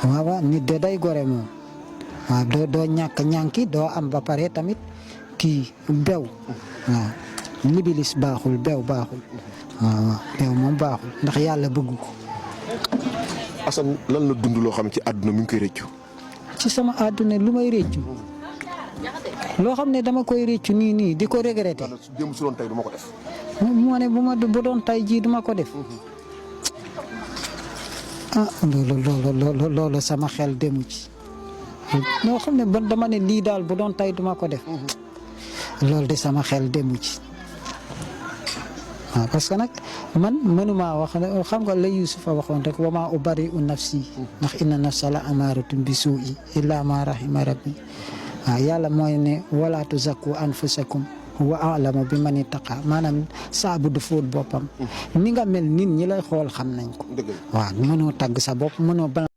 waaw nit de day gore moom waaw doo ñàkk ñànki doo am ba pare tamit kii bew waaw libilis baaxul bew baaxul waaw bew moom baaxul ndax yàlla bëgg ko. Assane lan la dund loo xam ci àdduna mi ngi koy rëccu. ci sama àdduna lu may rëccu loo xam ne dama koy rëccu nii di ko regretté. démb su doon tey du ma ko def. moo ne bu doon tey jii duma ko def. loolu sama xel demu ci loo xam ne ba dama ne lii daal bu doon tey duma ko def loolu de sama xel demu ci waaw parce que nag man mënuma wax xam nga la Yuusufa waxoon rek wa maa ubari'u nafsi ndax inna nafsa la amaaratun bi suu'i illa ma rahima rabbi waaw yàlla mooy ne wala tuzakku anfusakum wa a'lamu bi man ittaqa maanaam saabu du fóot boppam ni nga mel nit ñi lay xool xam nañ ko waaw mënoo tagg sa bopp mënoo